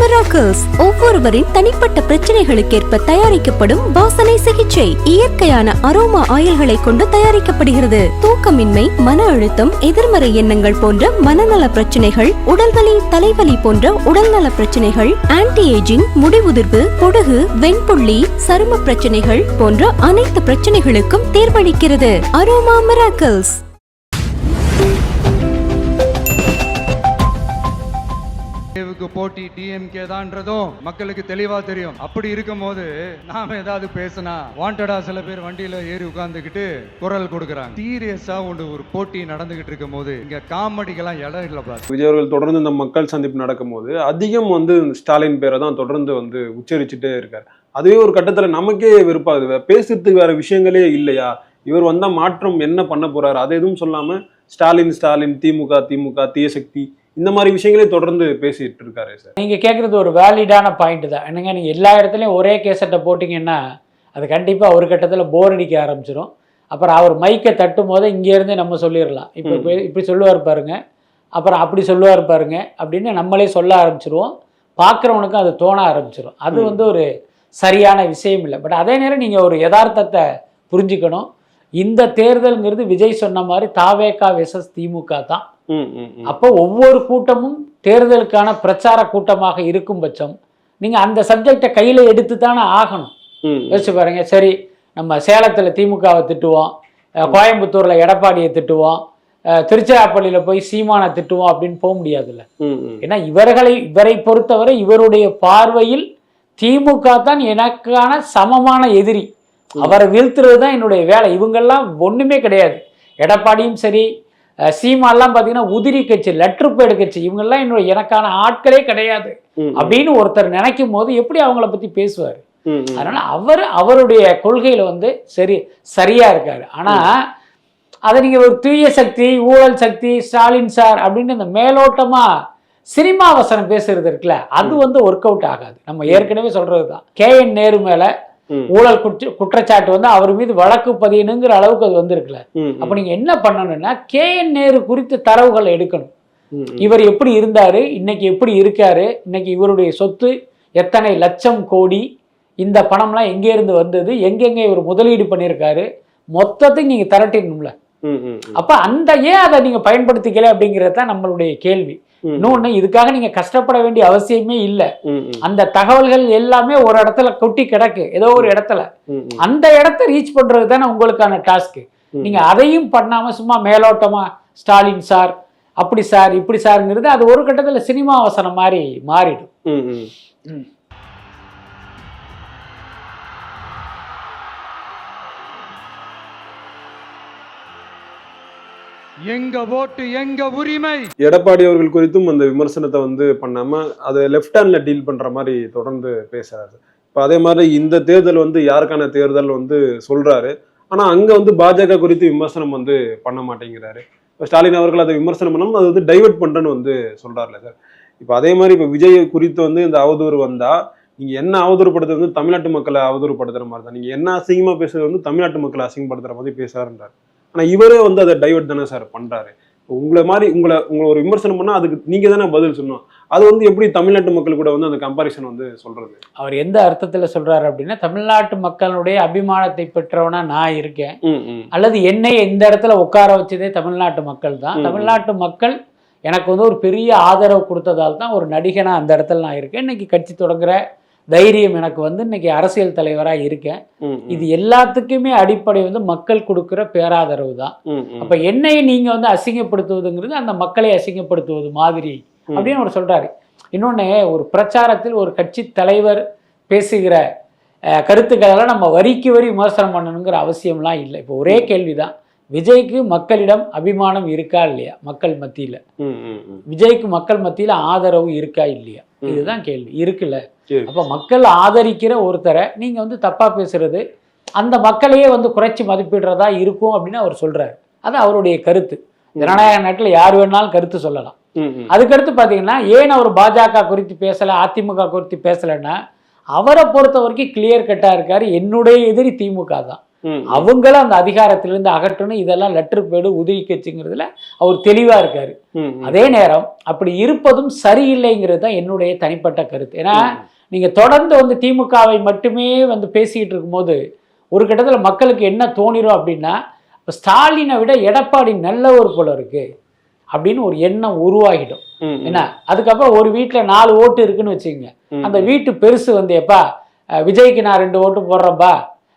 Miracles ஒவ்வொருவரின் தனிப்பட்ட பிரச்சனைகளுக்கேற்ப தயாரிக்கப்படும் வாசனை சிகிச்சை இயற்கையான அரோமா ஆயில்களை கொண்டு தயாரிக்கப்படுகிறது. தூக்கமின்மை, மன அழுத்தம், எதிர்மறை எண்ணங்கள் போன்ற மனநல பிரச்சனைகள், உடல்வலி, தலைவலி போன்ற உடல்நல பிரச்சனைகள், ஆன்டி ஏஜிங், முடிவுதிர்வு, பொடுகு, வெண்புள்ளி, சரும பிரச்சனைகள் போன்ற அனைத்து பிரச்சனைகளுக்கும் தீர்வளிக்கிறது அரோமா மிராக்கிள்ஸ். போட்டி டிஎம்கே தான்றதும் மக்களுக்கு தெளிவா தெரியும். அப்படி இருக்கும் போது நாம ஏதாவது பேசினா வாண்டடா சில பேர் வண்டியில ஏறி உட்கார்ந்துக்கிட்டு குரல் கொடுக்கறாங்க. சீரியஸா ஒரு போட்டி நடந்துகிட்டு இருக்கும் போது இங்க காமெடிக்கெல்லாம் இடம் இல்ல. விஜய் அவர்கள் தொடர்ந்து இந்த மக்கள் சந்திப்பு நடக்கும் போது அதிகம் ஸ்டாலின் பேரை தான் தொடர்ந்து உச்சரிச்சுட்டே இருக்காரு. அதுவே ஒரு கட்டத்துல நமக்கே வெறுப்பாகுது. பேசுறதுக்கு வேற விஷயங்களே இல்லையா? இவர் வந்தா மாற்றம் என்ன பண்ண போறாரு அதை எதுவும் சொல்லாம ஸ்டாலின் ஸ்டாலின், திமுக திமுக, தீய சக்தி, இந்த மாதிரி விஷயங்களே தொடர்ந்து பேசிட்டு இருக்காரு சார். நீங்க கேட்கறது ஒரு வேலிடான பாயிண்ட் தான். என்னங்க, நீங்க எல்லா இடத்துலையும் ஒரே கேசட்டை போட்டிங்கன்னா அது கண்டிப்பா ஒரு கட்டத்தில் போர் அடிக்க ஆரம்பிச்சிடும். அப்புறம் அவர் மைக்கை தட்டும் போது இங்கேருந்து நம்ம சொல்லிடலாம், இப்போ இப்படி சொல்லுவார் பாருங்க, அப்புறம் அப்படி சொல்லுவார் பாருங்க அப்படின்னு நம்மளே சொல்ல ஆரம்பிச்சிருவோம். பார்க்குறவனுக்கும் அது தோண ஆரம்பிச்சிடும். அது ஒரு சரியான விஷயம் இல்லை. பட் அதே நேரம் நீங்கள் ஒரு யதார்த்தத்தை புரிஞ்சுக்கணும். இந்த தேர்தல்ங்கிறது விஜய் சொன்ன மாதிரி தாவேகா வெர்சஸ் திமுக தான். அப்போ ஒவ்வொரு கூட்டமும் தேர்தலுக்கான பிரச்சார கூட்டமாக இருக்கும் பட்சம் நீங்க அந்த சப்ஜெக்டை கையில எடுத்து தானே ஆகணும். யோசிச்சு பாருங்க. சரி, நம்ம சேலத்துல திமுகவை திட்டுவோம், கோயம்புத்தூர்ல எடப்பாடியை திட்டுவோம், திருச்சிராப்பள்ளியில போய் சீமானை திட்டுவோம் அப்படின்னு போக முடியாதுல்ல. ஏன்னா இவரை பொறுத்தவரை இவருடைய பார்வையில் திமுக தான் எனக்கான சமமான எதிரி. அவரை வீழ்த்துறது தான் என்னுடைய வேலை. இவங்கெல்லாம் ஒண்ணுமே கிடையாது. எடப்பாடியும் சரி, சீமாலாம் பார்த்தீங்கன்னா உதிரி கட்சி, லெட்டர்பேடு கட்சி, இவங்கெல்லாம் எனக்கான ஆட்களே கிடையாது அப்படின்னு ஒருத்தர் நினைக்கும் போது எப்படி அவங்கள பத்தி பேசுவார்? அதனால அவருடைய கொள்கையில சரியா இருக்காரு. ஆனா அதை நீங்க ஒரு தூய சக்தி, ஊழல் சக்தி, ஸ்டாலின் சார் அப்படின்னு இந்த மேலோட்டமா சினிமா வசனம் பேசுறது இருக்குல்ல, அது ஒர்க் அவுட் ஆகாது. நம்ம ஏற்கனவே சொல்றதுதான். KN நேரு மேல ஊழல் குற்றச்சாட்டு அவர் மீது வழக்கு பதியணுங்கிற அளவுக்கு அது வந்திருக்குல்ல. அப்ப நீங்க என்ன பண்ணணும்னா KN நேரு குறித்த தரவுகளை எடுக்கணும். இவர் எப்படி இருந்தாரு, இன்னைக்கு எப்படி இருக்காரு, இன்னைக்கு இவருடைய சொத்து எத்தனை லட்சம் கோடி, இந்த பணம்லாம் எங்கே இருந்து வந்தது, எங்கெங்க இவர் முதலீடு பண்ணியிருக்காரு, மொத்தத்தை நீங்க திரட்டிடணும்ல. அப்ப ஏன் அதை நீங்க பயன்படுத்திக்கல அப்படிங்கிறது தான் நம்மளுடைய கேள்வி. இன்னொன்னு, இதுக்காக நீங்க கஷ்டப்பட வேண்டிய அவசியமே இல்லை. அந்த தகவல்கள் எல்லாமே ஒரு இடத்துல கொட்டி கிடக்கு, ஏதோ ஒரு இடத்துல. அந்த இடத்த ரீச் பண்றது தானே உங்களுக்கான டாஸ்க். நீங்க அதையும் பண்ணாம சும்மா மேலோட்டமா ஸ்டாலின் சார் அப்படி சார் இப்படி சாருங்கிறது அது ஒரு கட்டத்துல சினிமா வசனம் மாதிரி மாறிடும். எங்க ஓட்டு எங்க உரிமை. எடப்பாடி அவர்கள் குறித்தும் அந்த விமர்சனத்தை பண்ணாம அதை லெஃப்ட் ஹேண்ட்ல டீல் பண்ற மாதிரி தொடர்ந்து பேசுறாரு. இப்ப அதே மாதிரி இந்த தேர்தல் யாருக்கான தேர்தல் சொல்றாரு. ஆனா அங்க பாஜக குறித்து விமர்சனம் பண்ண மாட்டேங்கிறாரு. இப்போ ஸ்டாலின் அவர்கள் அதை விமர்சனம் பண்ணாம அது டைவர்ட் பண்றேன்னு சொல்றாருல சார். இப்போ அதே மாதிரி இப்போ விஜய் குறித்து இந்த அவதூறு வந்தா நீங்க என்ன அவதூறுப்படுத்துறது தமிழ்நாட்டு மக்களை அவதூறுப்படுத்துற மாதிரி தான். நீங்க என்ன அசிங்கமா பேசுறது தமிழ்நாட்டு மக்களை அசிங்கப்படுத்துற மாதிரி பேசுறாருன்றாரு. ஆனா இவரே அதை டைவர்ட் தானே சார் பண்றாரு. உங்களை ஒரு விமர்சனம் பண்ணா அதுக்கு நீங்க தானே பதில் சொன்னோம். அது எப்படி தமிழ்நாட்டு மக்கள் கூட அந்த கம்பாரிசன் சொல்றது? அவர் எந்த அர்த்தத்துல சொல்றாரு அப்படின்னா, தமிழ்நாட்டு மக்களுடைய அபிமானத்தை பெற்றவனா நான் இருக்கேன், அல்லது என்னை இந்த இடத்துல உட்கார வச்சதே தமிழ்நாட்டு மக்கள் தான். தமிழ்நாட்டு மக்கள் எனக்கு ஒரு பெரிய ஆதரவு கொடுத்ததால் தான் ஒரு நடிகனா அந்த இடத்துல நான் இருக்கேன். இன்னைக்கு கட்சி தொடங்குற தைரியம் எனக்கு இன்னைக்கு அரசியல் தலைவராக இருக்கேன். இது எல்லாத்துக்குமே அடிப்படை மக்கள் கொடுக்குற பேராதரவு தான். அப்ப என்னை நீங்க அசிங்கப்படுத்துவதுங்கிறது அந்த மக்களை அசிங்கப்படுத்துவது மாதிரி அப்படின்னு அவர் சொல்றாரு. இன்னொன்னு, ஒரு பிரச்சாரத்தில் ஒரு கட்சி தலைவர் பேசுகிற கருத்துக்களெல்லாம் நம்ம வரிக்கு வரி விமர்சனம் பண்ணணுங்கிற அவசியம்லாம் இல்லை. இப்போ ஒரே கேள்விதான், விஜய்க்கு மக்களிடம் அபிமானம் இருக்கா இல்லையா? மக்கள் மத்தியில விஜய்க்கு மக்கள் மத்தியில ஆதரவு இருக்கா இல்லையா? இதுதான் கேள்வி. இருக்குல்ல. அப்ப மக்கள் ஆதரிக்கிற ஒருத்தரை நீங்க தப்பா பேசுறது அந்த மக்களையே குறைச்சி மதிப்பிடுறதா இருக்கும் அப்படின்னு அவர் சொல்றாரு. அது அவருடைய கருத்து. ஜனநாயக நாட்டில் யார் வேணாலும் கருத்து சொல்லலாம். அதுக்கடுத்து பாத்தீங்கன்னா, ஏன் அவர் பாஜக குறித்து பேசல, அதிமுக குறித்து பேசலன்னா, அவரை பொறுத்த வரைக்கும் கிளியர் கட்டா இருக்காரு, என்னுடைய எதிரி திமுக தான். அவங்களும் அந்த அதிகாரத்திலிருந்து அகற்றணும், இதெல்லாம் லெட்டர் பேடு உதவி கட்சிங்கிறதுல அவர் தெளிவா இருக்காரு. அதே நேரம் அப்படி இருப்பதும் சரியில்லைங்கிறது தான் என்னுடைய தனிப்பட்ட கருத்து. ஏன்னா நீங்க தொடர்ந்து வந்து திமுகவை மட்டுமே வந்து பேசிக்கிட்டு இருக்கும்போது ஒரு கட்டத்தில் மக்களுக்கு என்ன தோணிரும் அப்படின்னா, இப்போ ஸ்டாலினை விட எடப்பாடி நல்லவர் போல இருக்கு அப்படின்னு ஒரு எண்ணம் உருவாகிடும். என்ன அதுக்கப்புறம் ஒரு வீட்டில் 4 ஓட்டு இருக்குன்னு வச்சுக்கோங்க, அந்த வீட்டு பெருசு வந்து எப்பா விஜய்க்கு நான் 2 ஓட்டு போடுறேன்ப்பா,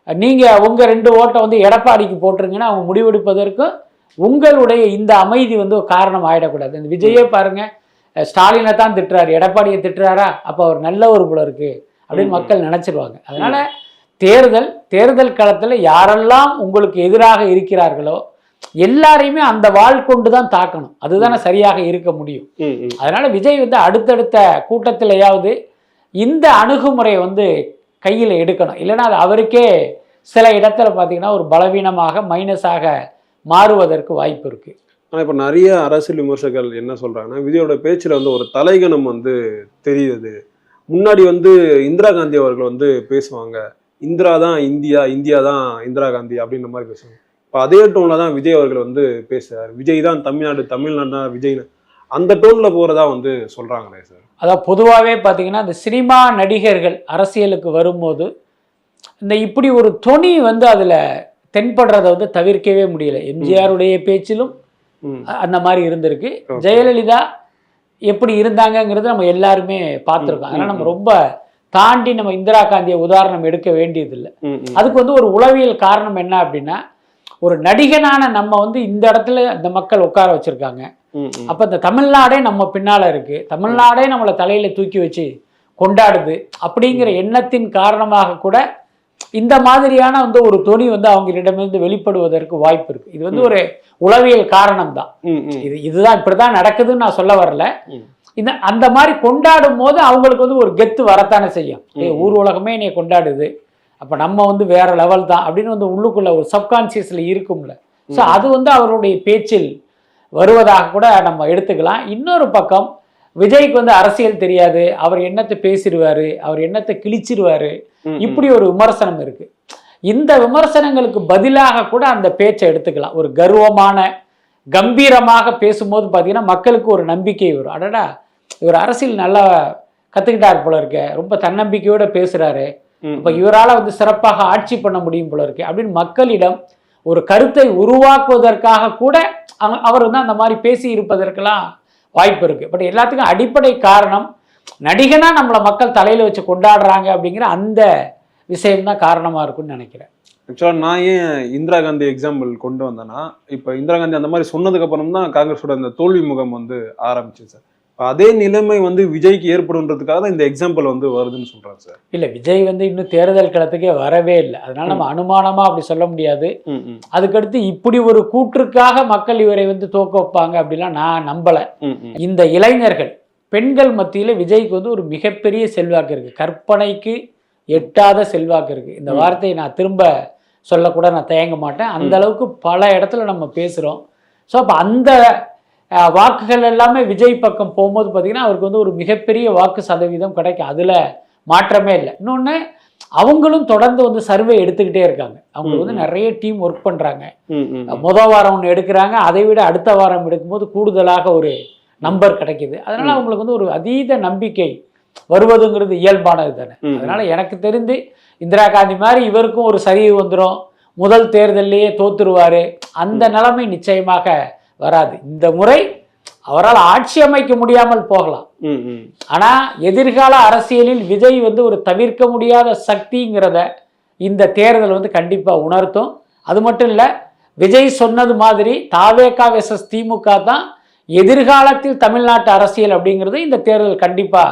நீங்க உங்க 2 ஓட்டை வந்து எடப்பாடிக்கு போட்டுருங்கன்னா அவங்க முடிவெடுப்பதற்கும் உங்களுடைய இந்த அமைதி வந்து ஒரு காரணம் ஆயிடக்கூடாது. இந்த விஜயே பாருங்க, ஸ்டாலினை தான் திட்டுறாரு, எடப்பாடியை திட்டுறாரா, அப்போ அவர் நல்லவர் போல இருக்கு அப்படின்னு மக்கள் நினைச்சிருவாங்க. அதனால தேர்தல் களத்தில் யாரெல்லாம் உங்களுக்கு எதிராக இருக்கிறார்களோ எல்லாரையுமே அந்த வாள் கொண்டு தான் தாக்கணும், அதுதானே சரியாக இருக்க முடியும். அதனால விஜய் வந்து அடுத்தடுத்த கூட்டத்திலேயாவது இந்த அணுகுமுறையை வந்து கையில் எடுக்கணும். இல்லைன்னா அது அவருக்கே சில இடத்துல பார்த்தீங்கன்னா ஒரு பலவீனமாக மைனஸாக மாறுவதற்கு வாய்ப்பு இருக்கு. ஆனால் இப்போ நிறைய அரசியல் விமர்சகர்கள் என்ன சொல்றாங்கன்னா, விஜயோட பேச்சில் வந்து ஒரு தலைகணம் வந்து தெரியுது. முன்னாடி வந்து இந்திரா காந்தி அவர்கள் வந்து பேசுவாங்க, இந்திரா தான் இந்தியா, இந்தியா தான் இந்திரா காந்தி அப்படின்ற மாதிரி பேசுவாங்க. இப்போ அதே டோன்ல தான் விஜய் அவர்கள் வந்து பேசுறாரு, விஜய் தான் தமிழ்நாடு, தமிழ்நாடு தான் விஜய், அந்த டோன்ல போறதா வந்து சொல்றாங்களே சார். அதான் பொதுவாகவே பார்த்தீங்கன்னா இந்த சினிமா நடிகர்கள் அரசியலுக்கு வரும்போது இந்த இப்படி ஒரு தொனி வந்து அதில் தென்படுறதை வந்து தவிர்க்கவே முடியல. எம்ஜிஆருடைய பேச்சிலும் அந்த மாதிரி இருந்திருக்கு, ஜெயலலிதா எப்படி இருந்தாங்கங்கிறது நம்ம எல்லாருமே பார்த்துருக்கோம். அதனால் நம்ம ரொம்ப தாண்டி நம்ம இந்திரா காந்தியை உதாரணம் எடுக்க வேண்டியதில்லை. அதுக்கு வந்து ஒரு உளவியல் காரணம் என்ன அப்படின்னா, ஒரு நடிகனான நம்ம வந்து இந்த இடத்துல இந்த மக்கள் உட்கார வச்சிருக்காங்க, அப்போ இந்த தமிழ்நாடே நம்ம பின்னால் இருக்கு, தமிழ்நாடே நம்மளை தலையில தூக்கி வச்சு கொண்டாடுது அப்படிங்கிற எண்ணத்தின் காரணமாக கூட இந்த மாதிரியான வந்து ஒரு தொனி வந்து அவங்களிடமிருந்து வெளிப்படுவதற்கு வாய்ப்பு இருக்கு. இது வந்து ஒரு உளவியல் காரணம் தான். இதுதான் இப்படிதான் நடக்குதுன்னு நான் சொல்ல வரல. இந்த அந்த மாதிரி கொண்டாடும் போது அவங்களுக்கு வந்து ஒரு கெத்து வரத்தானே செய்யும். ஊர் உலகமே என்னை கொண்டாடுது, அப்போ நம்ம வந்து வேற லெவல் தான் அப்படின்னு வந்து உள்ளுக்குள்ள ஒரு சப்கான்சியஸ்ல இருக்கும்ல. ஸோ அது வந்து அவருடைய பேச்சில் வருவதாக கூட நம்ம எடுத்துக்கலாம். இன்னொரு பக்கம் விஜய்க்கு வந்து அரசியல் தெரியாது, அவர் என்னத்தை பேசிடுவாரு, அவர் என்னத்தை கிழிச்சிடுவாரு, இப்படி ஒரு விமர்சனம் இருக்கு. இந்த விமர்சனங்களுக்கு பதிலாக கூட அந்த பேச்சை எடுத்துக்கலாம். ஒரு கர்வமான கம்பீரமாக பேசும்போது பார்த்தீங்கன்னா மக்களுக்கு ஒரு நம்பிக்கை வரும். அடடா இவர் அரசியல் நல்லா கற்றுக்கிட்டார் போல இருக்க, ரொம்ப தன்னம்பிக்கையோட பேசுகிறாரு, இப்போ இவரால் வந்து சிறப்பாக ஆட்சி பண்ண முடியும் போல இருக்கு அப்படின்னு மக்களிடம் ஒரு கருத்தை உருவாக்குவதற்காக கூட அவர் வந்து அந்த மாதிரி பேசி இருப்பதற்கெல்லாம் வாய்ப்பு இருக்குது. பட் எல்லாத்துக்கும் அடிப்படை காரணம் நடிகனாக நம்மளை மக்கள் தலையில் வச்சு கொண்டாடுறாங்க அப்படிங்கிற அந்த விஷயம்தான் காரணமாக இருக்குன்னு நினைக்கிறேன். ஆக்சுவலாக நான் ஏன் இந்திரா காந்தி எக்ஸாம்பிள் கொண்டு வந்தேன்னா, இப்போ இந்திரா காந்தி அந்த மாதிரி சொன்னதுக்கு அப்புறம் தான் காங்கிரஸோட அந்த தோல்வி முகம் வந்து ஆரம்பிச்சு சார். அதே நிலைமை வந்து விஜய்க்கு ஏற்படுன்றதுக்காக தான் இந்த எக்ஸாம்பிள் வந்து வருதுன்னு சொல்றாங்க சார். இல்லை, விஜய் வந்து இன்னும் தேர்தல் களத்துக்கே வரவே இல்லை, அதனால நம்ம அனுமானமா அப்படி சொல்ல முடியாது. அதுக்கடுத்து இப்படி ஒரு கூற்றுக்காக மக்கள் இவரை வந்து தோக்க வைப்பாங்க அப்படிலாம் நான் நம்பலை. இந்த இளைஞர்கள் பெண்கள் மத்தியில் விஜய்க்கு வந்து ஒரு மிகப்பெரிய செல்வாக்கு இருக்கு, கற்பனைக்கு எட்டாத செல்வாக்கு இருக்கு. இந்த வார்த்தையை நான் திரும்ப சொல்லக்கூட நான் தயங்க மாட்டேன். அந்த அளவுக்கு பல இடத்துல நம்ம பேசுகிறோம். ஸோ அப்போ அந்த வாக்குகள் எல்லாமே விஜய் பக்கம் போகும்போது பார்த்தீங்கன்னா அவருக்கு வந்து ஒரு மிகப்பெரிய வாக்கு சதவீதம் கிடைக்கும், அதில் மாற்றமே இல்லை. இன்னொன்று அவங்களும் தொடர்ந்து வந்து சர்வே எடுத்துக்கிட்டே இருக்காங்க. அவங்களுக்கு வந்து நிறைய டீம் ஒர்க் பண்ணுறாங்க. முதல் வாரம் ஒன்று எடுக்கிறாங்க, அதை விட அடுத்த வாரம் எடுக்கும்போது கூடுதலாக ஒரு நம்பர் கிடைக்குது. அதனால் அவங்களுக்கு வந்து ஒரு அதீத நம்பிக்கை வருவதுங்கிறது இயல்பானது தானே. அதனால எனக்கு தெரிந்து இந்திரா காந்தி மாதிரி இவருக்கும் ஒரு சரிவு வந்துடும், முதல் தேர்தலையே தோத்துருவாரு, அந்த நிலைமை நிச்சயமாக வராது. இந்த முறை அவரால் ஆட்சி அமைக்க முடியாமல் போகலாம், ஆனா எதிர்கால அரசியலில் விஜய் வந்து ஒரு தவிர்க்க முடியாத சக்திங்கிறத இந்த தேர்தல் வந்து கண்டிப்பா உணர்த்தும். அது மட்டும் இல்ல, விஜய் சொன்னது மாதிரி தாவேகா வெர்சஸ் திமுக தான் எதிர்காலத்தில் தமிழ்நாட்டு அரசியல் அப்படிங்கிறது இந்த தேர்தல் கண்டிப்பா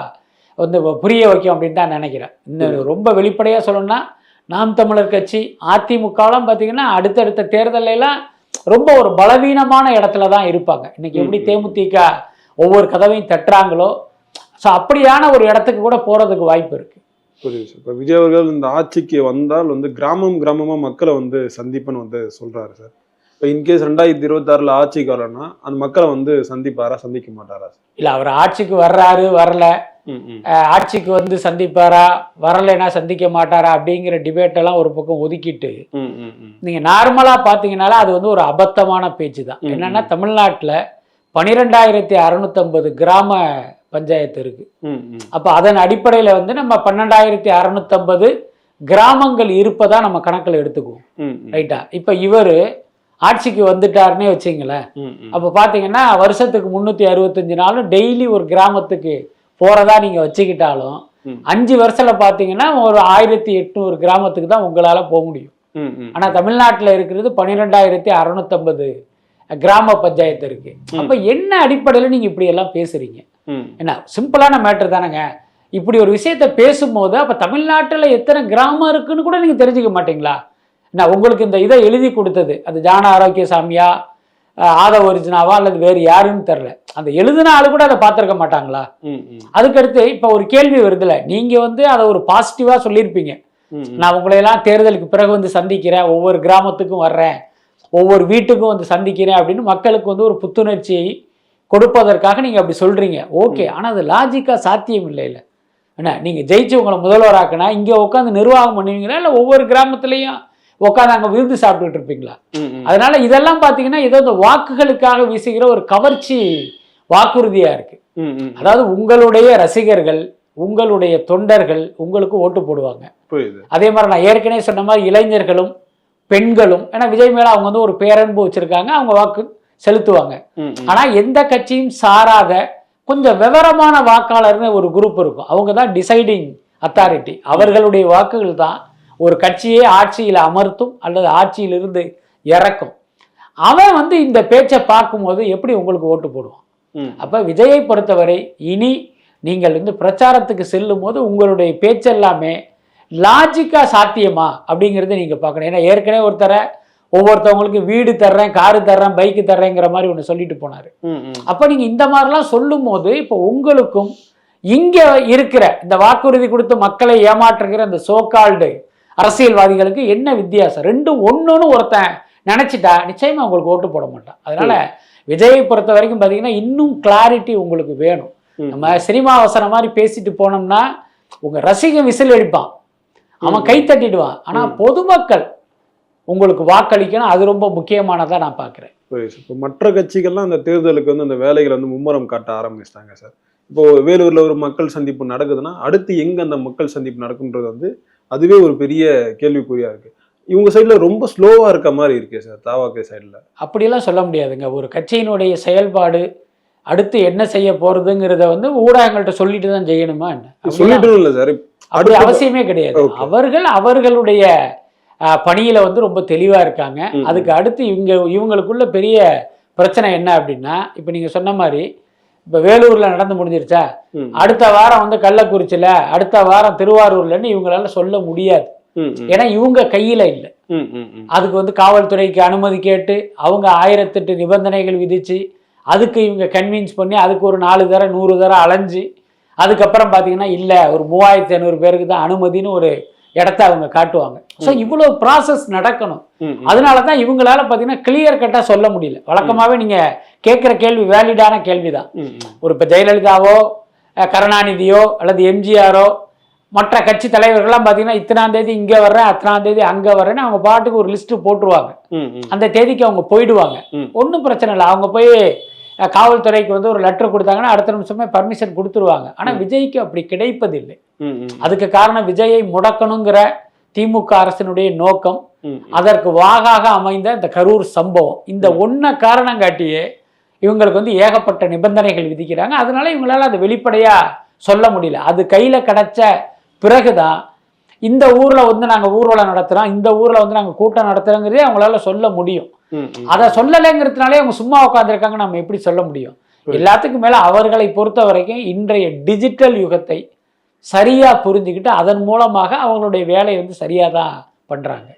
வந்து புரிய வைக்கும் அப்படின்னு தான் நினைக்கிறேன். இன்னும் ரொம்ப வெளிப்படையா சொல்லணும்னா நாம் தமிழர் கட்சி அதிமுகலாம் பார்த்தீங்கன்னா அடுத்தடுத்த தேர்தலெல்லாம் ரொம்ப ஒரு பலவீனமான இடத்துல தான் இருப்பாங்க. இன்னைக்கு எப்படி தேமுதிக ஒவ்வொரு கதவையும் தட்டுறாங்களோ, ஸோ அப்படியான ஒரு இடத்துக்கு கூட போறதுக்கு வாய்ப்பு இருக்கு. புரியுது சார். இப்போ விஜய் அவர்கள் இந்த ஆட்சிக்கு வந்தால் வந்து கிராமமா மக்களை வந்து சந்திப்புன்னு வந்து சொல்றாரு சார். இப்போ இன்கேஸ் 2026 ஆட்சிக்கு வரலன்னா அந்த மக்களை வந்து சந்திப்பாரா, சந்திக்க மாட்டாரா? இல்லை, அவர் ஆட்சிக்கு வர்றாரு வரல ஆட்சிக்கு வந்து சந்திப்பாரா வரலைன்னா சந்திக்க மாட்டாரா அப்படிங்கிற டிபேட் எல்லாம் ஒரு பக்கம் ஒதுக்கிட்டு நீங்க நார்மலா பாத்தீங்கன்னால அது வந்து ஒரு அபத்தமான பேச்சு தான். என்னன்னா தமிழ்நாட்டுல 12,650 கிராம பஞ்சாயத்து இருக்கு. அப்ப அதன் அடிப்படையில வந்து நம்ம 12,650 கிராமங்கள் இருப்பதா நம்ம கணக்குல எடுத்துக்குவோம். ரைட்டா? இப்ப இவரு ஆட்சிக்கு வந்துட்டாருன்னே வச்சுங்களேன். அப்ப பாத்தீங்கன்னா வருஷத்துக்கு 365 நாளும் டெய்லி ஒரு கிராமத்துக்கு போறதா நீங்க வச்சுக்கிட்டாலும் 5 வருஷத்துல பாத்தீங்கன்னா ஒரு 1800 கிராமத்துக்கு தான் உங்களால போக முடியும். ஆனா தமிழ்நாட்டுல இருக்கிறது 12,650 கிராம பஞ்சாயத்து இருக்கு. அப்ப என்ன அடிப்படையில நீங்க இப்படி எல்லாம் பேசுறீங்க? என்ன சிம்பிளான மேட்டர் தானேங்க. இப்படி ஒரு விஷயத்த பேசும்போது அப்ப தமிழ்நாட்டுல எத்தனை கிராமம் இருக்குன்னு கூட நீங்க தெரிஞ்சுக்க மாட்டீங்களா? என்ன உங்களுக்கு இந்த இதை எழுதி கொடுத்தது அது ஜான ஆரோக்கியசாமியா, ஆதவ ஒரிஜினாவா அல்லது வேறு யாருன்னு தெரியல. அந்த எழுதின ஆளு கூட அதை பார்த்திருக்க மாட்டாங்களா? அதுக்கடுத்து இப்ப ஒரு கேள்வி வருதுல, நீங்க வந்து அதை ஒரு பாசிட்டிவா சொல்லியிருப்பீங்க. நான் உங்களையெல்லாம் தேர்தலுக்கு பிறகு வந்து சந்திக்கிறேன், ஒவ்வொரு கிராமத்துக்கும் வர்றேன், ஒவ்வொரு வீட்டுக்கும் வந்து சந்திக்கிறேன் அப்படின்னு மக்களுக்கு வந்து ஒரு புத்துணர்ச்சியை கொடுப்பதற்காக நீங்க அப்படி சொல்றீங்க. ஓகே, ஆனா அது லாஜிக்கா சாத்தியம் இல்லை. இல்லை என்ன, நீங்க ஜெயிச்சு உங்களை முதல்வராக்குனா இங்க உட்காந்து நிர்வாகம் பண்ணுவீங்களா இல்ல ஒவ்வொரு கிராமத்திலையும் உட்காந்து அங்க விருந்து சாப்பிட்டுட்டு இருப்பீங்களா? அதனால இதெல்லாம் பாத்தீங்கன்னா ஏதோ இந்த வாக்குகளுக்காக வீசுகிற ஒரு கவர்ச்சி வாக்குறுதியா இருக்கு. அதாவது உங்களுடைய ரசிகர்கள், உங்களுடைய தொண்டர்கள் உங்களுக்கு ஓட்டு போடுவாங்க. அதே மாதிரி நான் ஏற்கனவே சொன்ன மாதிரி இளைஞர்களும் பெண்களும், ஏன்னா விஜய் மேல அவங்க வந்து ஒரு பேரன்பு வச்சிருக்காங்க, அவங்க வாக்கு செலுத்துவாங்க. ஆனா எந்த கட்சியும் சாராத கொஞ்சம் விவரமான வாக்காளர்னு ஒரு குரூப் இருக்கும். அவங்க தான் டிசைடிங் அத்தாரிட்டி. அவர்களுடைய வாக்குகள் தான் ஒரு கட்சியை ஆட்சியில் அமர்த்தும் அல்லது ஆட்சியிலிருந்து இறக்கும். அவன் வந்து இந்த பேச்சை பார்க்கும்போது எப்படி உங்களுக்கு ஓட்டு போடுவான்? அப்ப விஜயை பொறுத்தவரை இனி நீங்கள் வந்து பிரச்சாரத்துக்கு செல்லும் போது உங்களுடைய பேச்செல்லாமே லாஜிக்கா சாத்தியமா அப்படிங்கிறத நீங்க பார்க்கணும். ஏன்னா ஏற்கனவே ஒவ்வொருத்தவங்களுக்கு வீடு தர்றேன், காரு தர்றேன், பைக்கு தர்றேங்கிற மாதிரி ஒன்று சொல்லிட்டு போனாரு. அப்ப நீங்க இந்த மாதிரிலாம் சொல்லும் போது இப்போ உங்களுக்கும் இங்க இருக்கிற இந்த வாக்குறுதி கொடுத்து மக்களை ஏமாற்றுகிற இந்த சோகால்டு அரசியல்வாதிகளுக்கு என்ன வித்தியாசம்? ரெண்டும் ஒண்ணுன்னு ஒருத்தன் நினைச்சிட்டா நிச்சயமா உங்களுக்கு ஓட்டு போட மாட்டான். அதனால விஜயை பொறுத்த வரைக்கும் பாத்தீங்கன்னா இன்னும் கிளாரிட்டி உங்களுக்கு வேணும். நம்ம சினிமா வசனம் மாதிரி பேசிட்டு போனோம்னா உங்க ரசிகன் விசில் அடிப்பான், அவன் கை தட்டிடுவான். ஆனா பொதுமக்கள் உங்களுக்கு வாக்களிக்கணும், அது ரொம்ப முக்கியமானதா நான் பாக்குறேன். இப்போ மற்ற கட்சிகள்லாம் அந்த தேர்தலுக்கு வந்து அந்த வேலைகளை வந்து மும்முரம் காட்ட ஆரம்பிச்சிட்டாங்க சார். இப்போ வேலூர்ல ஒரு மக்கள் சந்திப்பு நடக்குதுன்னா அடுத்து எங்க அந்த மக்கள் சந்திப்பு நடக்குன்றது வந்து அதுவே ஒரு பெரிய கேள்விக்குறியா இருக்கு. இவங்க சைட்ல ரொம்ப ஸ்லோவா இருக்க மாதிரி இருக்கு சார் தாவாக்கே சைட்ல. அப்படியெல்லாம் சொல்ல முடியாதுங்க. ஒரு கட்சியினுடைய செயல்பாடு அடுத்து என்ன செய்ய போறதுங்கிறத வந்து ஊடகங்கள்ட்ட சொல்லிட்டு தான் செய்யணுமா? என்ன சொல்லிட்டு இல்லை சார், அப்படி அவசியமே கிடையாது. அவர்களுடைய பணியில வந்து ரொம்ப தெளிவா இருக்காங்க. அதுக்கு அடுத்து இவங்களுக்குள்ள பெரிய பிரச்சனை என்ன அப்படின்னா, இப்ப நீங்க சொன்ன மாதிரி இப்ப வேலூர்ல நடந்து முடிஞ்சிருச்சா, அடுத்த வாரம் வந்து கள்ளக்குறிச்சியில, அடுத்த வாரம் திருவாரூர்லன்னு இவங்களால சொல்ல முடியாது. ஏன்னா இவங்க கையில இல்லை. அதுக்கு வந்து காவல்துறைக்கு அனுமதி கேட்டு அவங்க 1008 நிபந்தனைகள் விதிச்சு அதுக்கு இவங்க கன்வின்ஸ் பண்ணி அதுக்கு ஒரு 4 தரம் 100 தரம் அலைஞ்சு அதுக்கப்புறம் பாத்தீங்கன்னா இல்ல ஒரு 3500 பேருக்கு தான் அனுமதினு ஒரு இடத்த அவங்க காட்டுவாங்க. ஸோ இவ்வளவு ப்ராசஸ் நடக்கணும். அதனாலதான் இவங்களால பாத்தீங்கன்னா கிளியர் கட்டா சொல்ல முடியல. வழக்கமாவே நீங்க கேட்கிற கேள்வி வேலிடான கேள்விதான். ஒரு இப்ப ஜெயலலிதாவோ கருணாநிதியோ அல்லது எம்ஜிஆரோ மற்ற கட்சி தலைவர்கள்லாம் பாத்தீங்கன்னா இத்தனாம் தேதி இங்க வர்றேன், அத்தனாம் தேதி அங்க வர்றேன்னு அவங்க பாட்டுக்கு ஒரு லிஸ்ட் போட்டுருவாங்க. அந்த தேதிக்கு அவங்க போயிடுவாங்க, ஒன்றும் பிரச்சனை இல்லை. அவங்க போய் காவல்துறைக்கு வந்து ஒரு லெட்டர் கொடுத்தாங்கன்னா அடுத்த நிமிஷமே பர்மிஷன் கொடுத்துருவாங்க. ஆனா விஜய்க்கு அப்படி கிடைப்பதில்லை. அதுக்கு காரணம் விஜயை முடக்கணுங்கிற திமுக அரசினுடைய நோக்கம், அதற்கு வாகாக அமைந்த இந்த கரூர் சம்பவம், இந்த ஒன்ன காரணம் காட்டியே இவங்களுக்கு வந்து ஏகப்பட்ட நிபந்தனைகள் விதிக்கிறாங்க. அதனால இவங்களால அதை வெளிப்படையா சொல்ல முடியல. அது கையில கிடைச்ச பிறகுதான் இந்த ஊர்ல வந்து நாங்க ஊர்வலம் நடத்துறோம், இந்த ஊர்ல வந்து நாங்க கூட்டம் நடத்துறோங்கிறதே அவங்களால சொல்ல முடியும். அதை சொல்லலைங்கிறதுனாலே அவங்க சும்மா உட்காந்துருக்காங்க, நம்ம எப்படி சொல்ல முடியும்? எல்லாத்துக்கும் மேல அவர்களை பொறுத்த வரைக்கும் இன்றைய டிஜிட்டல் யுகத்தை சரியா புரிஞ்சுக்கிட்டு அதன் மூலமாக அவங்களுடைய வேலையை வந்து சரியா தான் பண்றாங்க.